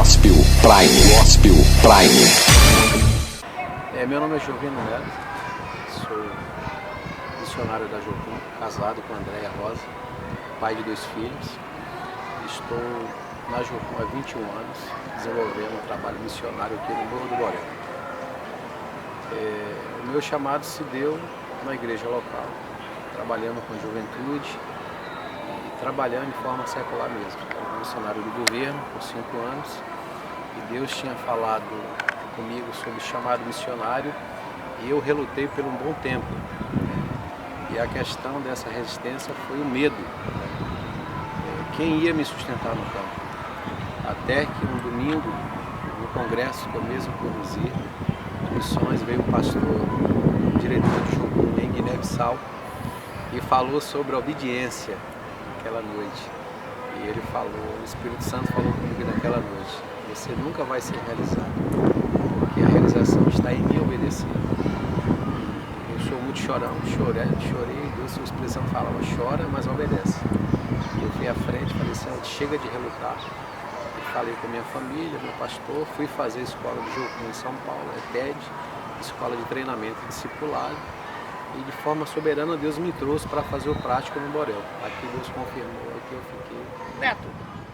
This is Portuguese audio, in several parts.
Gospel Prime. Gospel Prime. Meu nome é Jovino Neto, sou missionário da Jocum, casado com a Andréia Rosa, pai de 2 filhos. Estou na Jocum há 21 anos, desenvolvendo um trabalho missionário aqui no Morro do Borel. O meu chamado se deu na igreja local, trabalhando com juventude e trabalhando de forma secular mesmo. Eu missionário do governo por 5 anos e Deus tinha falado comigo sobre chamado missionário e eu relutei por um bom tempo. E a questão dessa resistência foi o medo. Quem ia me sustentar no campo? Até que um domingo, no congresso que eu mesmo conduzi, de missões, veio um pastor, um diretor de Jocum em Guiné-Bissau, e falou sobre a obediência naquela noite. E ele falou, o Espírito Santo falou comigo naquela noite: você nunca vai ser realizado, porque a realização está em mim obedecer. Eu sou muito chorão, chorei, Deus, o Espírito Santo falava: chora, mas obedece. E eu fui à frente, falei: Senhor, chega de relutar. E falei com a minha família, meu pastor, fui fazer a escola de Jocum em São Paulo, TED, escola de treinamento e discipulado. E de forma soberana Deus me trouxe para fazer o prático no Borel. Aqui Deus confirmou, aqui eu fiquei. Neto,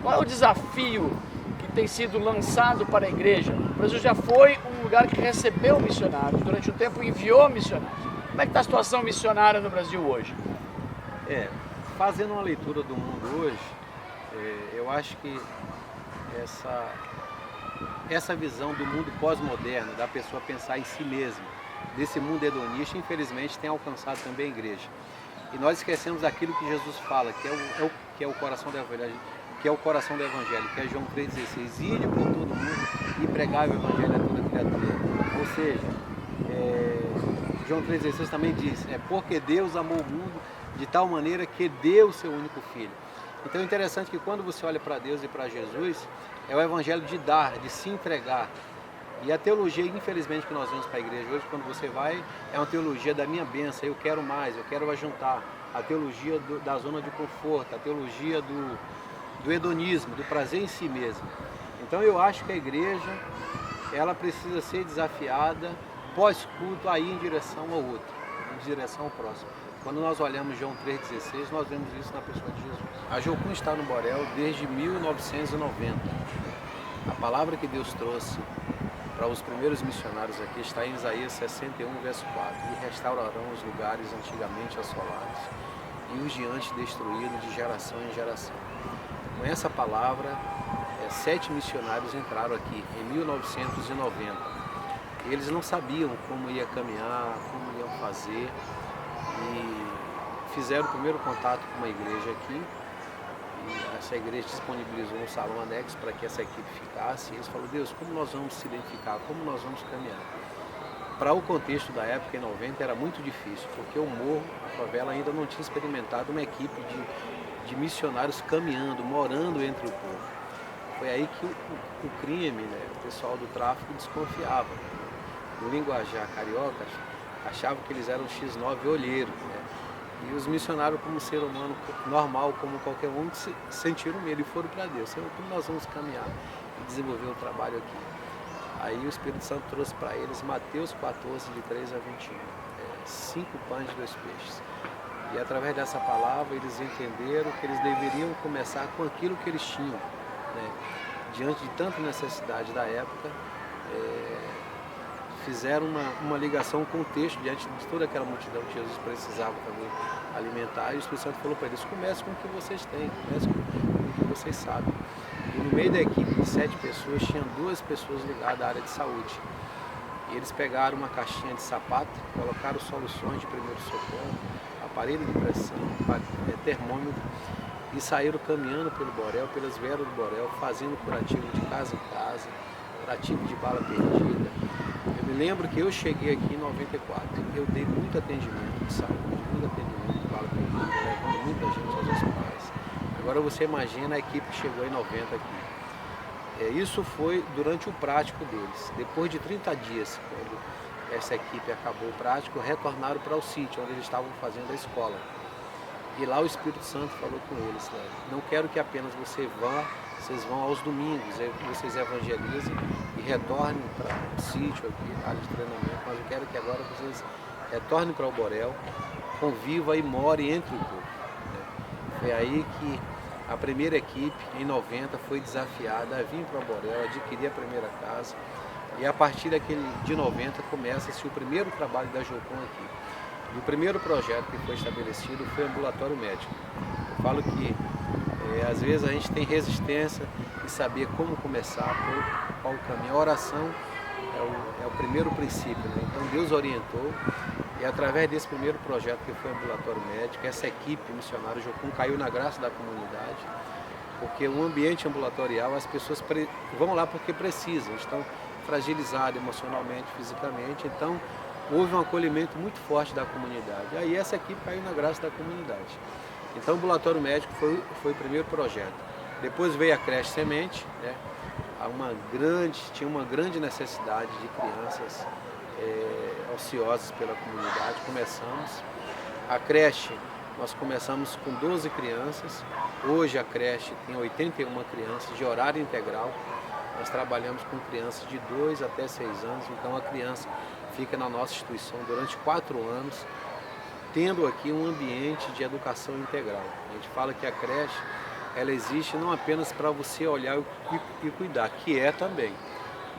qual é o desafio que tem sido lançado para a igreja? O Brasil já foi um lugar que recebeu missionários, durante um tempo enviou missionários. Como é que está a situação missionária no Brasil hoje? Fazendo uma leitura do mundo hoje, eu acho que essa visão do mundo pós-moderno, da pessoa pensar em si mesma, desse mundo hedonista, infelizmente tem alcançado também a igreja. E nós esquecemos aquilo que Jesus fala, que é o coração do evangelho, que é João 3,16, ide por todo mundo e pregai o evangelho a toda criatura. Ou seja, João 3,16 também diz, porque Deus amou o mundo de tal maneira que deu o seu único filho. Então é interessante que quando você olha para Deus e para Jesus, é o evangelho de dar, de se entregar. E a teologia, infelizmente, que nós vemos para a igreja hoje, quando você vai, é uma teologia da minha bênção, eu quero mais, eu quero ajuntar. A teologia da zona de conforto, a teologia do hedonismo, do prazer em si mesmo. Então eu acho que a igreja, ela precisa ser desafiada pós-culto a ir em direção ao outro, em direção ao próximo. Quando nós olhamos João 3,16, nós vemos isso na pessoa de Jesus. A Jocum está no Borel desde 1990. A palavra que Deus trouxe para os primeiros missionários aqui está em Isaías 61, verso 4. E restaurarão os lugares antigamente assolados e os diante destruídos de geração em geração. Com essa palavra, 7 missionários entraram aqui em 1990. Eles não sabiam como ia caminhar, como iam fazer, e fizeram o primeiro contato com uma igreja aqui. E essa igreja disponibilizou um salão anexo para que essa equipe ficasse. E eles falaram: Deus, como nós vamos se identificar, como nós vamos caminhar? Para o contexto da época, em 90, era muito difícil, porque o morro, a favela, ainda não tinha experimentado uma equipe de missionários caminhando, morando entre o povo. Foi aí que o crime, o pessoal do tráfico desconfiava. No linguajar carioca, achavam que eles eram X9 olheiro. E os missionários, como ser humano normal, como qualquer um, sentiram medo e foram para Deus. Senhor, como nós vamos caminhar e desenvolver o trabalho aqui? Aí o Espírito Santo trouxe para eles Mateus 14, de 3 a 21. 5 pães e 2 peixes. E através dessa palavra eles entenderam que eles deveriam começar com aquilo que eles tinham. Diante de tanta necessidade da época, fizeram uma ligação com o texto, diante de toda aquela multidão que Jesus precisava também alimentar. E o Espírito Santo falou para eles: comece com o que vocês têm, comece com o que vocês sabem. E no meio da equipe de 7 pessoas, tinham 2 pessoas ligadas à área de saúde. E eles pegaram uma caixinha de sapato, colocaram soluções de primeiro socorro, aparelho de pressão, termômetro, e saíram caminhando pelo Borel, pelas veras do Borel, fazendo curativo de casa em casa, curativo de bala perdida. Eu me lembro que eu cheguei aqui em 94, eu dei muito atendimento de saúde, muito atendimento de bala perdida, levando muita gente aos hospitais. Agora você imagina a equipe que chegou em 90 aqui. Isso foi durante o prático deles. Depois de 30 dias, quando essa equipe acabou o prático, retornaram para o sítio onde eles estavam fazendo a escola. E lá o Espírito Santo falou com eles: não quero que apenas você vá vocês vão aos domingos, vocês evangelizem e retornem para o sítio aqui, área de treinamento, mas eu quero que agora vocês retornem para o Borel, convivam e morem entre o povo. Foi aí que a primeira equipe, em 90, foi desafiada a vir para o Borel, adquirir a primeira casa. E a partir de 90 começa-se o primeiro trabalho da Jocum aqui. E o primeiro projeto que foi estabelecido foi o ambulatório médico. Eu falo que às vezes a gente tem resistência em saber como começar, por qual o caminho. A oração é o primeiro princípio, né? Então Deus orientou e através desse primeiro projeto que foi o ambulatório médico, essa equipe missionária Jocum caiu na graça da comunidade, porque o ambiente ambulatorial as pessoas vão lá porque precisam, estão fragilizadas emocionalmente, fisicamente, então houve um acolhimento muito forte da comunidade. Aí essa equipe caiu na graça da comunidade. Então o ambulatório médico foi o primeiro projeto. Depois veio a creche semente, né? Tinha uma grande necessidade de crianças ociosas pela comunidade. Começamos. A creche, nós começamos com 12 crianças. Hoje a creche tem 81 crianças de horário integral. Nós trabalhamos com crianças de 2 até 6 anos, então a criança fica na nossa instituição durante 4 anos, tendo aqui um ambiente de educação integral. A gente fala que a creche, ela existe não apenas para você olhar e cuidar, que é também,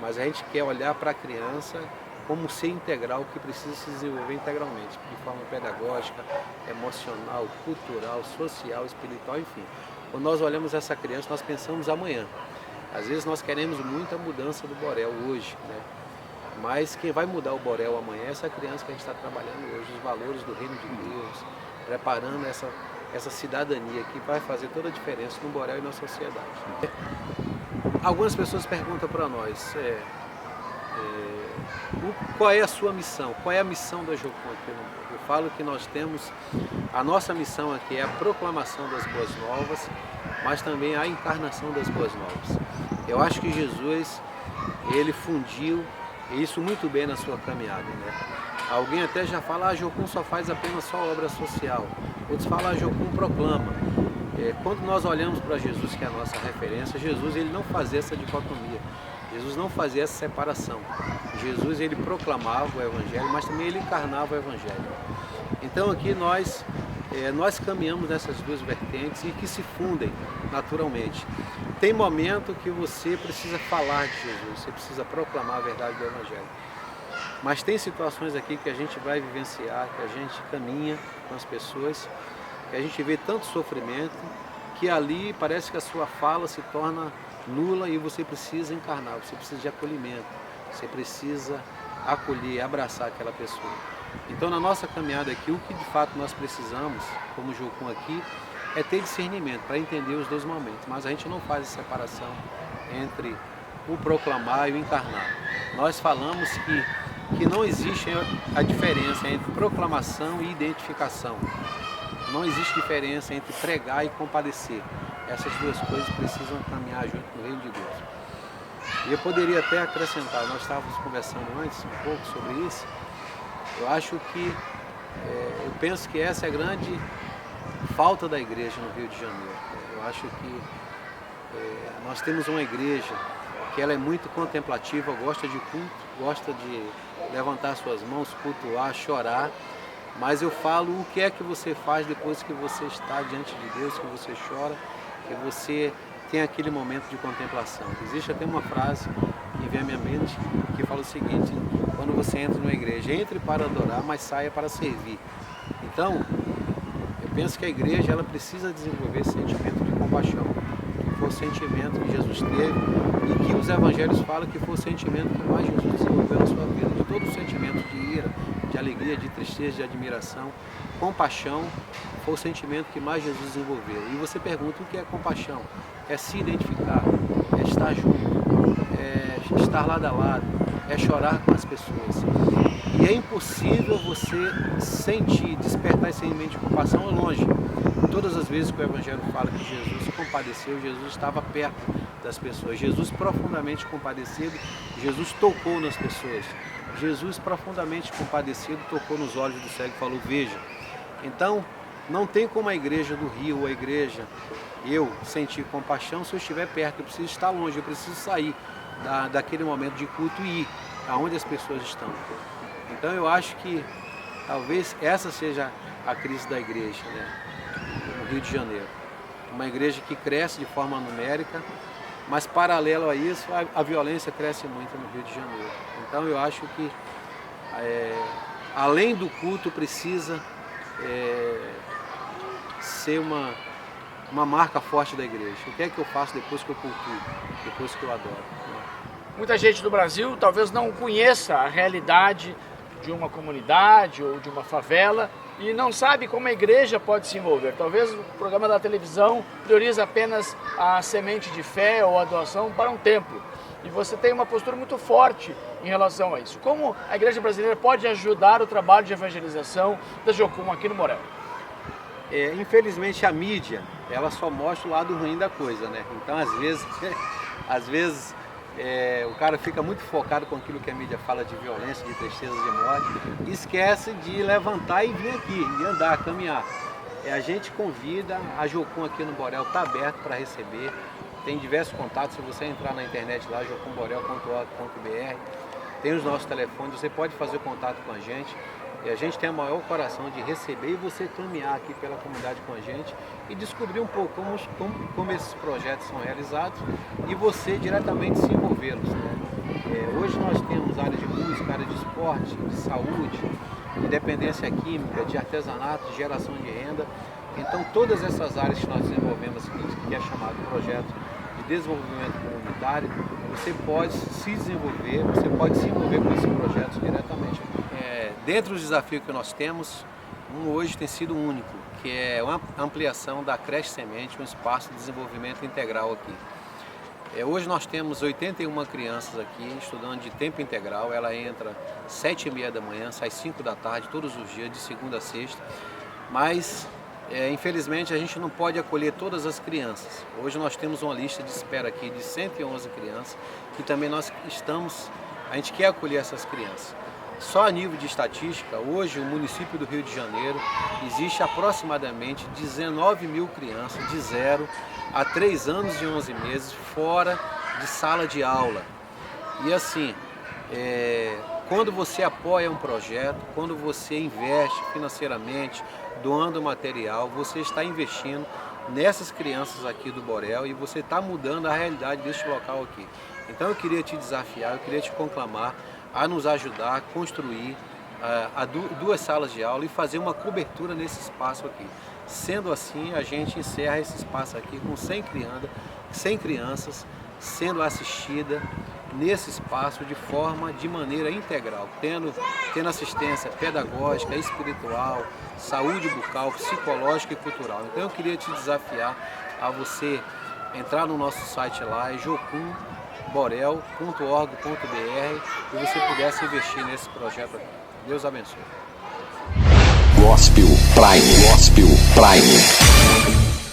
mas a gente quer olhar para a criança como um ser integral que precisa se desenvolver integralmente, de forma pedagógica, emocional, cultural, social, espiritual, enfim. Quando nós olhamos essa criança, nós pensamos amanhã. Às vezes nós queremos muita mudança do Borel hoje, né? Mas quem vai mudar o Borel amanhã é essa criança que a gente está trabalhando hoje, os valores do reino de Deus, preparando essa cidadania que vai fazer toda a diferença no Borel e na sociedade. Algumas pessoas perguntam para nós, qual é a sua missão? Qual é a missão da Jocum aqui no mundo? Eu falo que nós temos, a nossa missão aqui é a proclamação das boas novas, mas também a encarnação das boas novas. Eu acho que Jesus, ele fundiu isso muito bem na sua caminhada, né? Alguém até já fala, a Jocum só faz apenas só obra social. Outros falam, a Jocum proclama. Quando nós olhamos para Jesus, que é a nossa referência, Jesus ele não fazia essa dicotomia. Jesus não fazia essa separação. Jesus ele proclamava o Evangelho, mas também ele encarnava o Evangelho. Então aqui nós caminhamos nessas duas vertentes e que se fundem naturalmente. Tem momento que você precisa falar de Jesus, você precisa proclamar a verdade do Evangelho. Mas tem situações aqui que a gente vai vivenciar, que a gente caminha com as pessoas, que a gente vê tanto sofrimento, que ali parece que a sua fala se torna nula e você precisa encarnar, você precisa de acolhimento, você precisa acolher, abraçar aquela pessoa. Então na nossa caminhada aqui, o que de fato nós precisamos, como Jocum aqui, é ter discernimento para entender os dois momentos, mas a gente não faz a separação entre o proclamar e o encarnar. Nós falamos que não existe a diferença entre proclamação e identificação. Não existe diferença entre pregar e compadecer. Essas duas coisas precisam caminhar junto no reino de Deus. E eu poderia até acrescentar, nós estávamos conversando antes um pouco sobre isso. Eu acho que, eu penso que essa é a grande falta da igreja no Rio de Janeiro. Eu acho que nós temos uma igreja que ela é muito contemplativa, gosta de culto, gosta de levantar suas mãos, cultuar, chorar, mas eu falo o que é que você faz depois que você está diante de Deus, que você chora, que você tem aquele momento de contemplação. Existe até uma frase que vem à minha mente que fala o seguinte: quando você entra numa igreja, entre para adorar, mas saia para servir. Então, eu penso que a igreja ela precisa desenvolver esse sentimento de compaixão, que foi o sentimento que Jesus teve e que os evangelhos falam que foi o sentimento que mais Jesus desenvolveu na sua vida, de todo o sentimento de ira, de alegria, de tristeza, de admiração. Compaixão foi o sentimento que mais Jesus desenvolveu. E você pergunta o que é compaixão? É se identificar, é estar junto, é estar lado a lado, é chorar com as pessoas. E é impossível você sentir, despertar esse sentimento de compaixão ao longe. Todas as vezes que o Evangelho fala que Jesus compadeceu, Jesus estava perto das pessoas. Jesus profundamente compadecido, Jesus tocou nas pessoas. Jesus profundamente compadecido tocou nos olhos do cego e falou: veja. Então, não tem como a igreja do Rio, a igreja eu sentir compaixão se eu estiver perto. Eu preciso estar longe, eu preciso sair daquele momento de culto e ir aonde as pessoas estão. Então eu acho que talvez essa seja a crise da igreja, né, no Rio de Janeiro. Uma igreja que cresce de forma numérica, mas paralelo a isso, a violência cresce muito no Rio de Janeiro. Então eu acho que além do culto precisa ser uma marca forte da igreja. O que é que eu faço depois que eu cultuo, depois que eu adoro? Né? Muita gente do Brasil talvez não conheça a realidade de uma comunidade ou de uma favela e não sabe como a igreja pode se envolver. Talvez o programa da televisão prioriza apenas a semente de fé ou a doação para um templo. E você tem uma postura muito forte em relação a isso. Como a igreja brasileira pode ajudar o trabalho de evangelização da Jocum aqui no Borel? Infelizmente a mídia, ela só mostra o lado ruim da coisa, né? Então às vezes o cara fica muito focado com aquilo que a mídia fala de violência, de tristeza, de morte, e esquece de levantar e vir aqui, e andar, caminhar. A gente convida, a Jocum aqui no Borel está aberto para receber, tem diversos contatos, se você entrar na internet lá, jocumborel.org.br, tem os nossos telefones, você pode fazer contato com a gente, e a gente tem o maior coração de receber e você caminhar aqui pela comunidade com a gente e descobrir um pouco como esses projetos são realizados e você diretamente se envolvê-los, né? Hoje nós temos área de música, área de esporte, de saúde, de dependência química, de artesanato, de geração de renda. Então todas essas áreas que nós desenvolvemos aqui, que é chamado projeto de desenvolvimento comunitário, você pode se desenvolver, você pode se envolver com esses projetos diretamente. Dentro dos desafios que nós temos, hoje tem sido único, que é uma ampliação da creche semente, um espaço de desenvolvimento integral aqui. Hoje nós temos 81 crianças aqui estudando de tempo integral, ela entra às 7h30 da manhã, sai 5 da tarde, todos os dias, de segunda a sexta, mas infelizmente a gente não pode acolher todas as crianças. Hoje nós temos uma lista de espera aqui de 111 crianças, que também a gente quer acolher essas crianças. Só a nível de estatística, hoje o município do Rio de Janeiro existe aproximadamente 19 mil crianças de 0 a 3 anos e 11 meses fora de sala de aula. E assim, quando você apoia um projeto, quando você investe financeiramente, doando material, você está investindo nessas crianças aqui do Borel e você está mudando a realidade deste local aqui. Então eu queria te desafiar, eu queria te conclamar a nos ajudar a construir duas salas de aula e fazer uma cobertura nesse espaço aqui. Sendo assim, a gente encerra esse espaço aqui com 100 crianças sendo assistidas nesse espaço de maneira integral, tendo assistência pedagógica, espiritual, saúde bucal, psicológica e cultural. Então eu queria te desafiar a você entrar no nosso site lá, jocumborel.org.br, e você pudesse investir nesse projeto aqui. Deus abençoe. Gospel Prime.